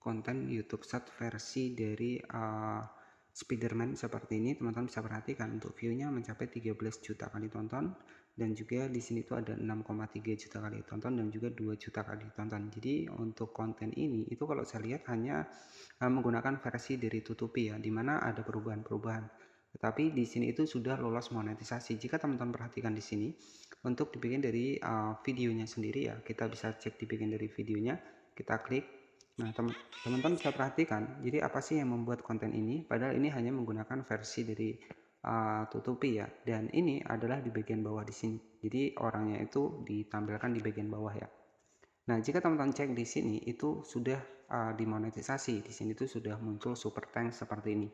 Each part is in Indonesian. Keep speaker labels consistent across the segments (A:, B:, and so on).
A: konten YouTube Short versi dari Spiderman seperti ini. Teman-teman bisa perhatikan untuk view-nya mencapai 13 juta kali tonton, dan juga di sini tuh ada 6,3 juta kali tonton dan juga 2 juta kali tonton. Jadi untuk konten ini itu kalau saya lihat hanya menggunakan versi dari Tutupi ya, dimana ada perubahan-perubahan. Tetapi di sini itu sudah lolos monetisasi. Jika teman-teman perhatikan di sini, untuk dibikin dari videonya sendiri ya, kita bisa cek dibikin dari videonya, kita klik. Nah, teman-teman bisa perhatikan, jadi apa sih yang membuat konten ini? Padahal ini hanya menggunakan versi dari Tutupi ya, dan ini adalah di bagian bawah di sini. Jadi orangnya itu ditampilkan di bagian bawah ya. Nah, jika teman-teman cek di sini itu sudah dimonetisasi. Di sini tuh sudah muncul super thanks seperti ini.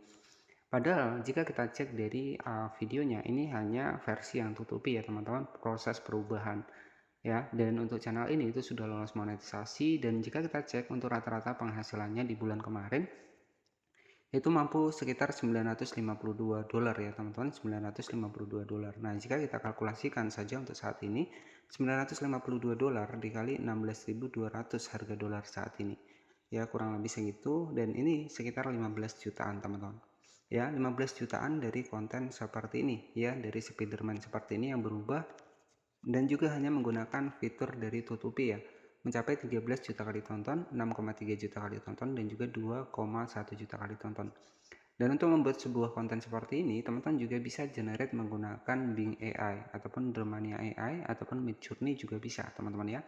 A: Padahal jika kita cek dari videonya, ini hanya versi yang Tutupi ya teman-teman, proses perubahan ya. Dan untuk channel ini itu sudah lolos monetisasi, dan jika kita cek untuk rata-rata penghasilannya di bulan kemarin itu mampu sekitar 952 dolar ya teman-teman, 952 dolar. Nah, jika kita kalkulasikan saja untuk saat ini, 952 dolar dikali 16.200 harga dolar saat ini. Ya, kurang lebih segitu, dan ini sekitar 15 jutaan teman-teman. Ya, 15 jutaan dari konten seperti ini ya, dari Spiderman seperti ini yang berubah dan juga hanya menggunakan fitur dari Tutupi ya, mencapai 13 juta kali tonton, 6,3 juta kali tonton, dan juga 2,1 juta kali tonton. Dan untuk membuat sebuah konten seperti ini, teman-teman juga bisa generate menggunakan Bing AI ataupun Germania AI ataupun Midjourney juga bisa, teman-teman ya.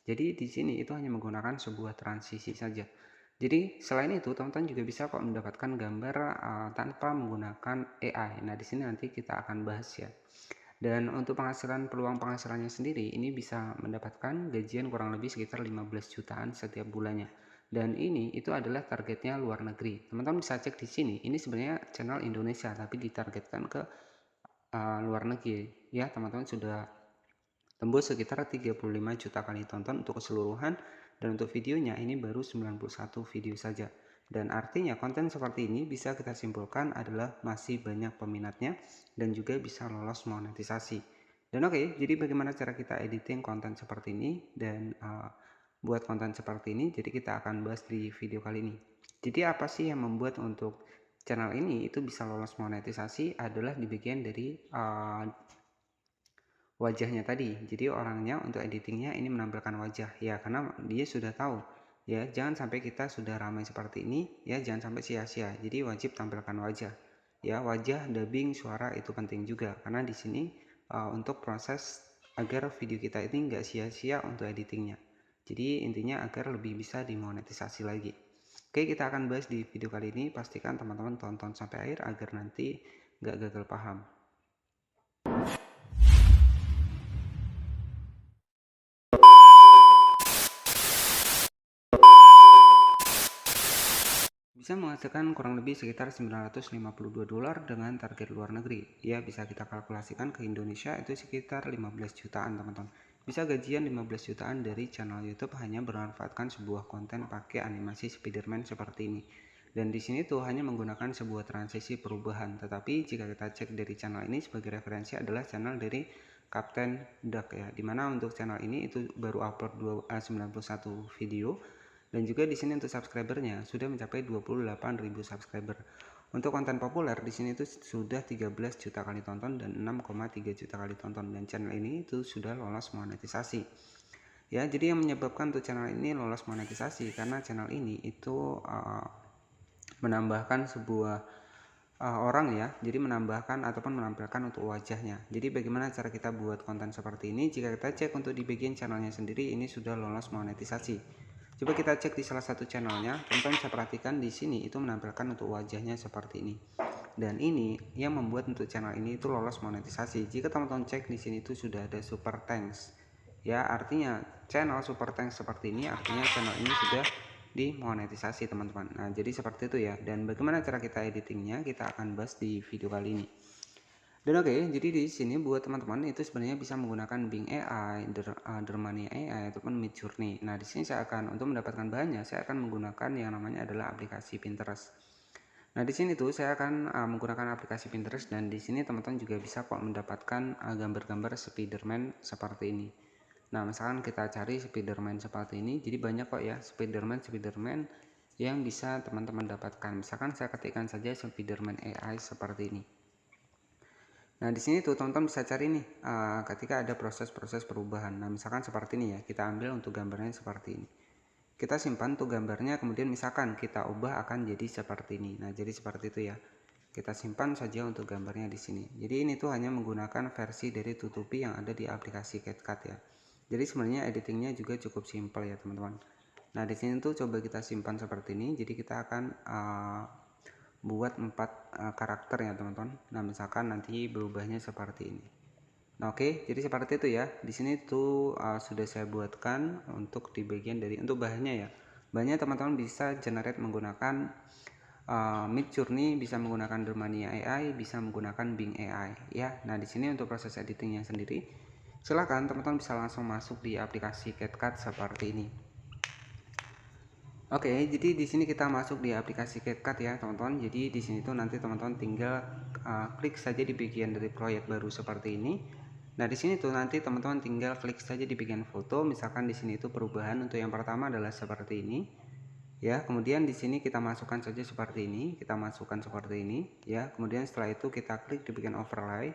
A: Jadi di sini itu hanya menggunakan sebuah transisi saja. Jadi selain itu, teman-teman juga bisa kok mendapatkan gambar tanpa menggunakan AI. Nah, di sini nanti kita akan bahas ya. Dan untuk peluang penghasilannya sendiri, ini bisa mendapatkan gajian kurang lebih sekitar 15 jutaan setiap bulannya. Dan ini itu adalah targetnya luar negeri. Teman-teman bisa cek di sini. Ini sebenarnya channel Indonesia tapi ditargetkan ke luar negeri. Ya, teman-teman sudah tembus sekitar 35 juta kali tonton untuk keseluruhan, dan untuk videonya ini baru 91 video saja. Dan artinya konten seperti ini bisa kita simpulkan adalah masih banyak peminatnya dan juga bisa lolos monetisasi. Dan oke, jadi bagaimana cara kita editing konten seperti ini dan buat konten seperti ini, jadi kita akan bahas di video kali ini. Jadi apa sih yang membuat untuk channel ini itu bisa lolos monetisasi adalah di bagian dari wajahnya tadi. Jadi orangnya untuk editingnya ini menampilkan wajah ya, karena dia sudah tahu ya, jangan sampai kita sudah ramai seperti ini ya, jangan sampai sia-sia. Jadi wajib tampilkan wajah ya, wajah, dubbing, suara itu penting juga, karena di sini untuk proses agar video kita ini enggak sia-sia untuk editingnya. Jadi intinya agar lebih bisa dimonetisasi lagi. Oke, kita akan bahas di video kali ini. Pastikan teman-teman tonton sampai akhir agar nanti nggak gagal paham. Bisa menghasilkan kurang lebih sekitar 952 dolar dengan target luar negeri. Ya, bisa kita kalkulasikan ke Indonesia itu sekitar 15 jutaan, teman-teman. Bisa gajian 15 jutaan dari channel YouTube hanya bermanfaatkan sebuah konten pakai animasi Spiderman seperti ini. Dan di sini tuh hanya menggunakan sebuah transisi perubahan. Tetapi jika kita cek dari channel ini sebagai referensi adalah channel dari Captain Duck ya. Dimana untuk channel ini itu baru upload 91 video. Dan juga di sini untuk subscribernya sudah mencapai 28.000 subscriber. Untuk konten populer di sini itu sudah 13 juta kali tonton dan 6,3 juta kali tonton, dan channel ini itu sudah lolos monetisasi. Ya, jadi yang menyebabkan untuk channel ini lolos monetisasi karena channel ini itu menambahkan sebuah orang ya, jadi menambahkan ataupun menampilkan untuk wajahnya. Jadi bagaimana cara kita buat konten seperti ini? Jika kita cek untuk di bagian channelnya sendiri ini sudah lolos monetisasi. Coba kita cek di salah satu channelnya, teman-teman bisa perhatikan di sini itu menampilkan untuk wajahnya seperti ini. Dan ini yang membuat untuk channel ini itu lolos monetisasi. Jika teman-teman cek di sini itu sudah ada super thanks. Ya, artinya channel super thanks seperti ini artinya channel ini sudah dimonetisasi, teman-teman. Nah, jadi seperti itu ya. Dan bagaimana cara kita editingnya kita akan bahas di video kali ini. Dan oke, jadi di sini buat teman-teman itu sebenarnya bisa menggunakan Bing AI, Germania AI ataupun Midjourney. Nah, di sini saya akan untuk mendapatkan bahannya saya akan menggunakan yang namanya adalah aplikasi Pinterest. Nah, di sini tuh saya akan menggunakan aplikasi Pinterest, dan di sini teman-teman juga bisa kok mendapatkan gambar-gambar Spiderman seperti ini. Nah, misalkan kita cari Spiderman seperti ini, jadi banyak kok ya Spiderman yang bisa teman-teman dapatkan. Misalkan saya ketikkan saja Spiderman AI seperti ini. Nah, di sini tuh teman-teman bisa cari nih ketika ada proses-proses perubahan. Nah, misalkan seperti ini ya, kita ambil untuk gambarnya seperti ini. Kita simpan tuh gambarnya, kemudian misalkan kita ubah akan jadi seperti ini. Nah, jadi seperti itu ya. Kita simpan saja untuk gambarnya di sini. Jadi ini tuh hanya menggunakan versi dari Tutupi yang ada di aplikasi CapCut ya. Jadi sebenarnya editingnya juga cukup simpel ya teman-teman. Nah, di sini tuh coba kita simpan seperti ini. Jadi kita akan buat 4 karakter ya teman-teman. Nah, misalkan nanti berubahnya seperti ini. Nah, oke, jadi seperti itu ya. Di sini tuh sudah saya buatkan untuk di bagian dari untuk bahannya ya. Bahannya teman-teman bisa generate menggunakan Midjourney, bisa menggunakan Germania AI, bisa menggunakan Bing AI ya. Nah, di sini untuk proses editingnya sendiri, silahkan teman-teman bisa langsung masuk di aplikasi CapCut seperti ini. Oke, jadi di sini kita masuk di aplikasi CapCut ya teman-teman. Jadi di sini tuh nanti teman-teman tinggal klik saja di bagian dari proyek baru seperti ini. Nah, di sini tuh nanti teman-teman tinggal klik saja di bagian foto. Misalkan di sini itu perubahan untuk yang pertama adalah seperti ini. Ya, kemudian di sini kita masukkan saja seperti ini, kita masukkan seperti ini ya. Kemudian setelah itu kita klik di bagian overlay.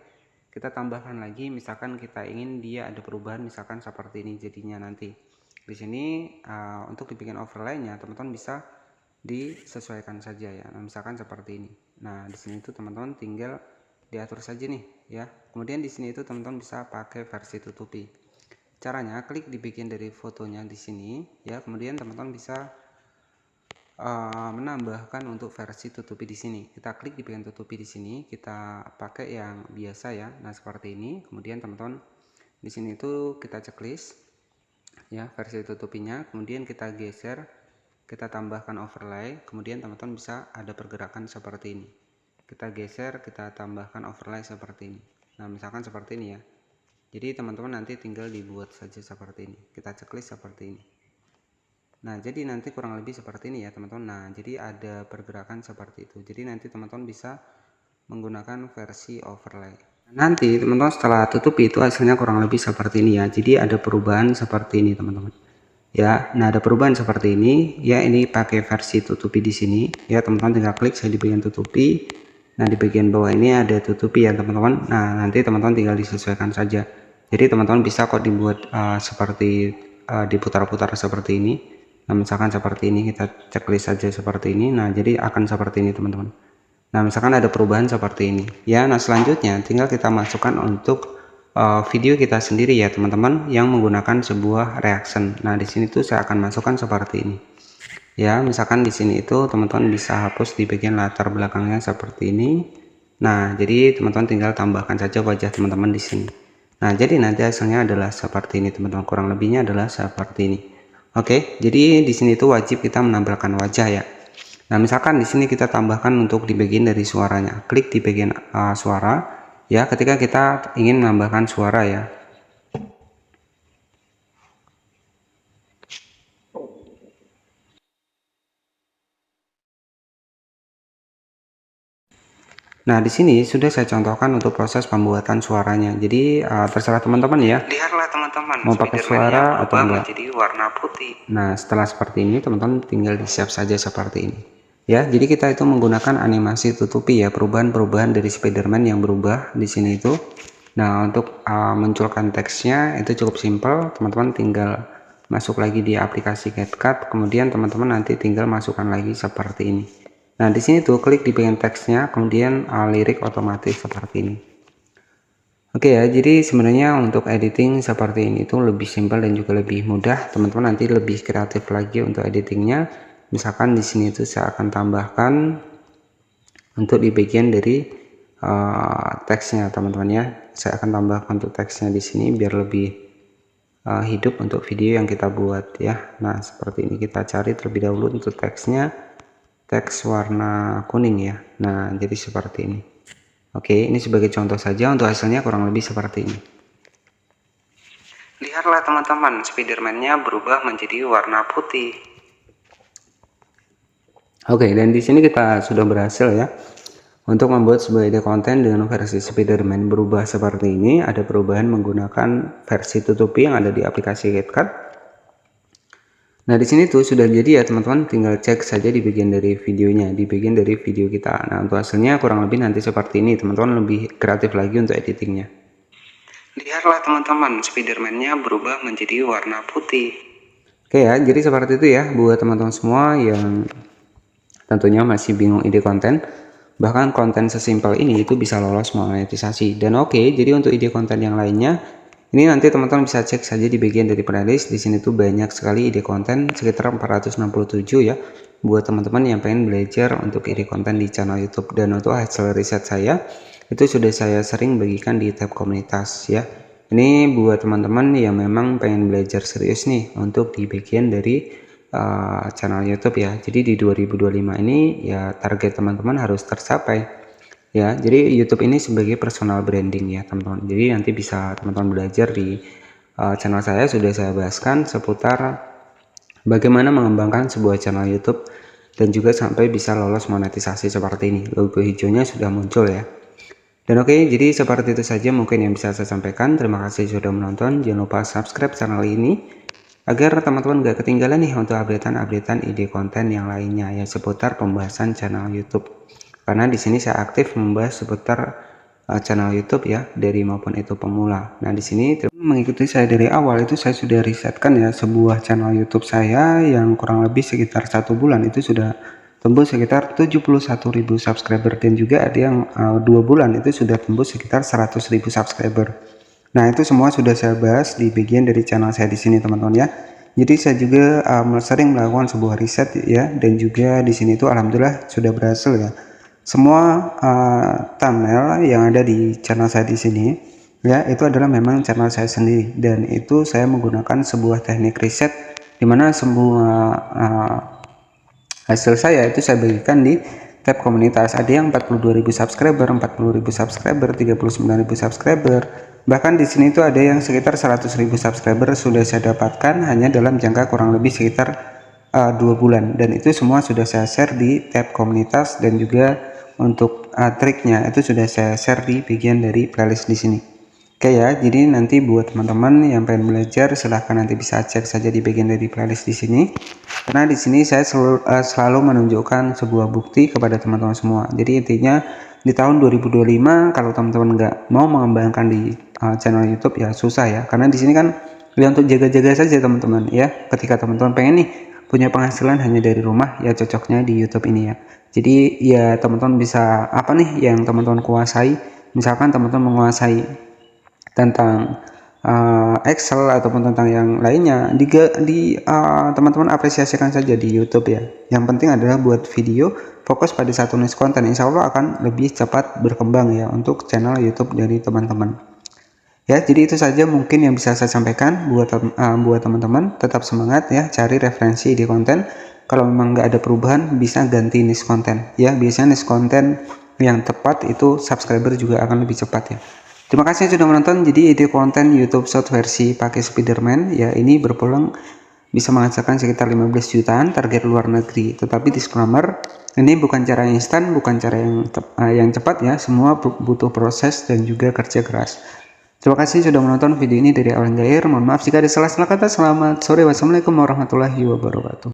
A: Kita tambahkan lagi, misalkan kita ingin dia ada perubahan misalkan seperti ini jadinya nanti. Di sini untuk dibikin overlay-nya teman-teman bisa disesuaikan saja ya. Nah, misalkan seperti ini. Nah, di sini itu teman-teman tinggal diatur saja nih ya. Kemudian di sini itu teman-teman bisa pakai versi tutupi. Caranya klik di bagian dari fotonya di sini ya. Kemudian teman-teman bisa menambahkan untuk versi tutupi di sini. Kita klik di bagian tutupi di sini, kita pakai yang biasa ya. Nah, seperti ini. Kemudian teman-teman di sini itu kita checklist ya versi tutupinya, kemudian kita geser, kita tambahkan overlay, kemudian teman-teman bisa ada pergerakan seperti ini. Kita geser, kita tambahkan overlay seperti ini. Nah, misalkan seperti ini ya. Jadi teman-teman nanti tinggal dibuat saja seperti ini. Kita checklist seperti ini. Nah, jadi nanti kurang lebih seperti ini ya teman-teman. Nah, jadi ada pergerakan seperti itu. Jadi nanti teman-teman bisa menggunakan versi overlay. Nanti teman-teman setelah tutupi itu hasilnya kurang lebih seperti ini ya. Jadi ada perubahan seperti ini teman-teman. Ya, nah ada perubahan seperti ini. Ya, ini pakai versi tutupi di sini. Ya, teman-teman tinggal klik saya di bagian tutupi. Nah, di bagian bawah ini ada tutupi ya teman-teman. Nah, nanti teman-teman tinggal disesuaikan saja. Jadi teman-teman bisa kok dibuat seperti diputar-putar seperti ini. Nah, misalkan seperti ini kita checklist saja seperti ini. Nah, jadi akan seperti ini teman-teman. Nah, misalkan ada perubahan seperti ini ya. Nah, selanjutnya tinggal kita masukkan untuk video kita sendiri ya teman-teman yang menggunakan sebuah reaction. Nah, di sini tuh saya akan masukkan seperti ini ya. Misalkan di sini itu teman-teman bisa hapus di bagian latar belakangnya seperti ini. Nah, jadi teman-teman tinggal tambahkan saja wajah teman-teman di sini. Nah, jadi nanti hasilnya adalah seperti ini teman-teman, kurang lebihnya adalah seperti ini. Oke, jadi di sini tuh wajib kita menampilkan wajah ya. Nah, misalkan di sini kita tambahkan untuk di bagian dari suaranya. Klik di bagian suara ya ketika kita ingin menambahkan suara ya. Nah, di sini sudah saya contohkan untuk proses pembuatan suaranya. Jadi terserah teman-teman ya. Lihatlah teman-teman, mau pakai suara atau enggak. Menjadi warna putih. Nah, setelah seperti ini teman-teman tinggal di-save saja seperti ini. Ya, jadi kita itu menggunakan animasi tutupi ya, perubahan-perubahan dari Spiderman yang berubah di sini itu. Nah, untuk munculkan teksnya itu cukup simpel, teman-teman tinggal masuk lagi di aplikasi CapCut, kemudian teman-teman nanti tinggal masukkan lagi seperti ini. Nah, di sini tuh klik di bagian teksnya, kemudian lirik otomatis seperti ini. Oke ya, jadi sebenarnya untuk editing seperti ini tuh lebih simpel dan juga lebih mudah. Teman-teman nanti lebih kreatif lagi untuk editingnya. Misalkan di sini tuh saya akan tambahkan untuk di bagian dari teksnya teman-teman ya. Saya akan tambahkan untuk teksnya di sini biar lebih hidup untuk video yang kita buat ya. Nah, seperti ini kita cari terlebih dahulu untuk teksnya, teks warna kuning ya. Nah, jadi seperti ini. Oke, ini sebagai contoh saja, untuk hasilnya kurang lebih seperti ini. Lihatlah teman-teman, Spiderman-nya berubah menjadi warna putih. Oke, dan di sini kita sudah berhasil ya untuk membuat sebuah ide konten dengan versi Spiderman berubah seperti ini. Ada perubahan menggunakan versi tutupi yang ada di aplikasi CapCut. Nah, di sini tuh sudah jadi ya teman-teman, tinggal cek saja di bagian dari videonya, di bagian dari video kita. Nah, untuk hasilnya kurang lebih nanti seperti ini, teman-teman lebih kreatif lagi untuk editingnya. Lihatlah teman-teman, Spiderman-nya berubah menjadi warna putih. Oke ya, jadi seperti itu ya buat teman-teman semua yang tentunya masih bingung ide konten. Bahkan konten sesimpel ini itu bisa lolos monetisasi. Dan oke, jadi untuk ide konten yang lainnya, ini nanti teman-teman bisa cek saja di bagian dari playlist. Di sini tuh banyak sekali ide konten, sekitar 467 ya, buat teman-teman yang pengen belajar untuk ide konten di channel YouTube. Dan untuk hasil riset saya, itu sudah saya sering bagikan di tab komunitas ya. Ini buat teman-teman yang memang pengen belajar serius nih untuk di bagian dari channel YouTube ya. Jadi di 2025 ini ya target teman-teman harus tercapai ya. Jadi YouTube ini sebagai personal branding ya teman-teman. Jadi nanti bisa teman-teman belajar di channel saya, sudah saya bahaskan seputar bagaimana mengembangkan sebuah channel YouTube dan juga sampai bisa lolos monetisasi seperti ini. Logo hijaunya sudah muncul ya. Dan oke, jadi seperti itu saja mungkin yang bisa saya sampaikan. Terima kasih sudah menonton. Jangan lupa subscribe channel ini agar teman-teman gak ketinggalan nih untuk updatean ide konten yang lainnya ya seputar pembahasan channel YouTube. Karena di sini saya aktif membahas seputar channel YouTube ya, dari maupun itu pemula. Nah, di sini mengikuti saya dari awal itu saya sudah risetkan ya sebuah channel YouTube saya yang kurang lebih sekitar 1 bulan itu sudah tembus sekitar 71.000 subscriber, dan juga ada yang 2 bulan itu sudah tembus sekitar 100.000 subscriber. Nah, itu semua sudah saya bahas di bagian dari channel saya di sini teman-teman ya. Jadi saya juga sering melakukan sebuah riset ya, dan juga di sini tuh alhamdulillah sudah berhasil ya. Semua thumbnail yang ada di channel saya di sini ya, itu adalah memang channel saya sendiri, dan itu saya menggunakan sebuah teknik riset di mana semua hasil saya itu saya bagikan di tab komunitas. Ada yang 42.000 subscriber, 40.000 subscriber, 39.000 subscriber. Bahkan di sini itu ada yang sekitar 100.000 subscriber sudah saya dapatkan hanya dalam jangka kurang lebih sekitar 2 bulan, dan itu semua sudah saya share di tab komunitas, dan juga untuk triknya itu sudah saya share di bagian dari playlist di sini. Oke ya, jadi nanti buat teman-teman yang pengen belajar silahkan nanti bisa cek saja di bagian dari playlist di sini. Karena di sini saya selalu menunjukkan sebuah bukti kepada teman-teman semua. Jadi intinya di tahun 2025 kalau teman-teman nggak mau mengembangkan di channel YouTube ya susah ya. Karena di sini kan ya untuk jaga-jaga saja teman-teman ya. Ketika teman-teman pengen nih punya penghasilan hanya dari rumah ya, cocoknya di YouTube ini ya. Jadi ya teman-teman bisa apa nih yang teman-teman kuasai. Misalkan teman-teman menguasai tentang Excel ataupun tentang yang lainnya, teman-teman apresiasikan saja di YouTube ya. Yang penting adalah buat video, fokus pada satu niche konten, insya Allah akan lebih cepat berkembang ya untuk channel YouTube dari teman-teman. Ya, jadi itu saja mungkin yang bisa saya sampaikan buat teman-teman. Tetap semangat ya, cari referensi di konten. Kalau memang nggak ada perubahan, bisa ganti niche konten ya. Biasanya niche konten yang tepat itu subscriber juga akan lebih cepat ya. Terima kasih sudah menonton. Jadi ide konten YouTube Short versi pakai Spiderman ya, ini berpeluang bisa menghasilkan sekitar 15 jutaan target luar negeri. Tetapi disclaimer, ini bukan cara instan, bukan cara yang cepat ya. Semua butuh proses dan juga kerja keras. Terima kasih sudah menonton video ini dari awal hingga akhir. Mohon maaf jika ada salah-salah kata. Selamat sore. Wassalamualaikum warahmatullahi wabarakatuh.